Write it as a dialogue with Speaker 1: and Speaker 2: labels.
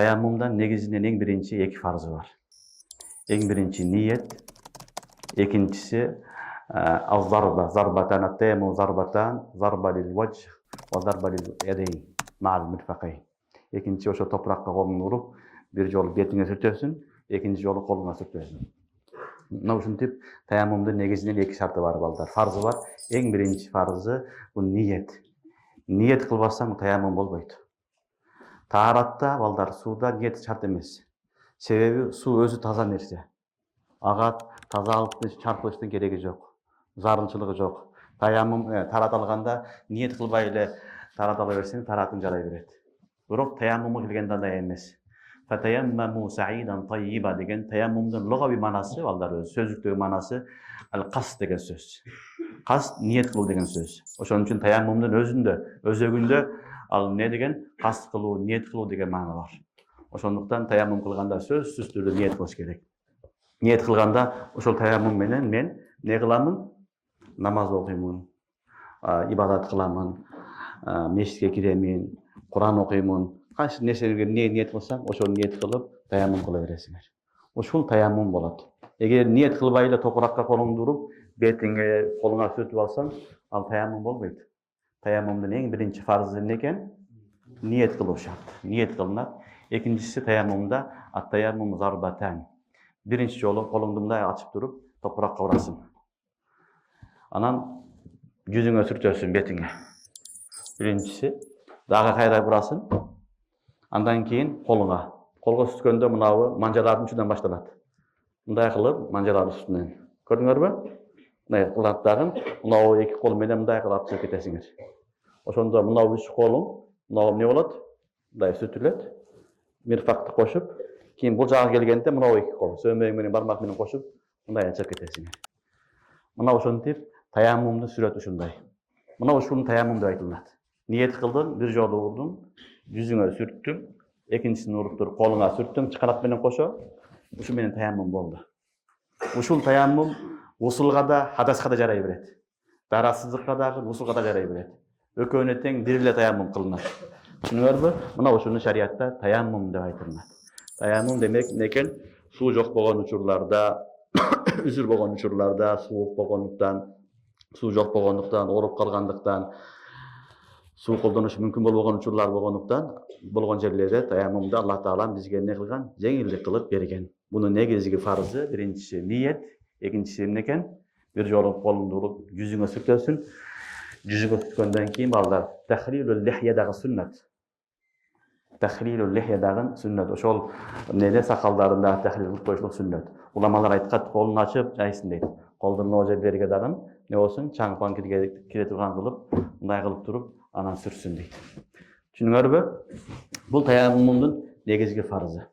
Speaker 1: Tayammumdan negizinde en birinci iki farzı var. En birinci niyet, ikincisi az-zarba, zarbatan at-tayammum zarbatan, zarba lil vech ve zarba lil yedayn ma'al mirfaqayn. İkinci oşo toprakka kolunu urup, bir jolu betine sürtösün, ikinci jolu koluna sürtösün. Mına uşuntip tayammumda negizinde iki şartı var balдар. Farzı var. En birinci farzı bu niyet. Niyet kılbasan tayammum bolboydu. Taharatта балдар суда ниет шарт эмес. Себеби суу өзү таза нерсе. Ага тазалыкты чарпылыштын кереги жок. Зарынчылыгы жок. Таяммум тарат алганда ниет кылбай эле тарат ала берсең, таратың жарай берет. Бирок таяммумга келгенде андай эмес. Fatayammamu sa'idan tayyiba деген таяммумдун лугави манасы, балдар өз сөздүктөгү манасы ал-кас деген сөз. Кас ниет кылуу деген сөз. Ошон үчүн таяммумдун өзүндө, өзөгүндө ал не деген кас кылуу, ниет кылуу деген маана бар. Ошондуктан таяммум кылганда сөзсүз түрдө ниет кылыш керек. Ниет кылганда ошол таяммум менен мен не кыламын? Намаз окуймун, ибадат кыламын, мешитке киремин, Куран окуймун. Кайсы нерсеге ниет кылсаң, ошол ниет кылып таяммум кыла бересиңер. Ушул таяммум болот. Эгер ниет кылбай эле топуракка колуңду уруп, бетиңе, колуңа сүртүп алсаң, ал таяммум болбойт. Tayammumdun en birinci farzı ne eken? Niyet kılуу şart. Niyet kılınat. İkincisi tayammumda at-tayammum zarbatan. Birinci jolu kolundu mындай açıp durup toprakka urasın. Anan yüzüňe sürtösün betiňe. Birincisi daga kayra urasın. Andan keyin koluna. Kolga sürtkөндө mınawy manjalardın üstünden başlanat. Mындай kılıp manjalardın üstünden. Gördüňөрбү? Mындай kılat dagın, mınawy iki kol menen mындай kılıp çıkıp ketesiňer. Ошондо мынау үч колуң, мынау эмне болот? Мындай сүтүлөт. Мирфакты кошуп, кийин бул жага келгенде мынау эки кол, сөмөң менен бармак менен кошуп, мындай ачып кетесиңер. Мына ошентип таяммумду сүрөт ушундай. Мына ушуну таяммум деп айтылат. Ниет кылдың, бир жолу урдуң, жүзүңө сүрттүң, экинчисин уруп туруп колуңа сүрттүң, чыканак менен кошо, ушу менен таяммум болду. Ушул таяммум усулга да, хадаска да жарай берет. Дарасыздыкка дагы, усулга да жарай берет. Ököne teң бир эле таяммум кылынат. Түшүнүңөрбү? Мына ошону шариатта таяммум деп айтылат. Таяммум демек некен? Суу жок болгон учурларда, үзүр болгон учурларда, суук болгондуктан, суу жок болгондуктан, ооруп калгандыктан, суу колдонуш мүмкүн болбогон учурлар болгон жерлерде таяммумда Аллах Таала бизге эмне кылган? Жеңилдик кылып берген. Бунун негизги фарзы биринчиси ниет, экинчиси эмне экен? Бир жолу колуңду уруп, жүзүңө сүртөсүң. Жүзүгө түшкөндөн кийин балдар тахлилул лихья дагы сүннат. Тахлилул лихья дагы сүннат. Ошол эмнеде сакалдарында тахлил кылып коюшлук сүннат. Уламалар айткан колун ачып жайсын дейт. Колдун могу жерлерге дагы не болсун, чаңпан кире турган кылып, мындай кылып туруп, анан сүрсүн дейт. Түшүнүңөрбү? Бул таяммумдун негизги фарзы.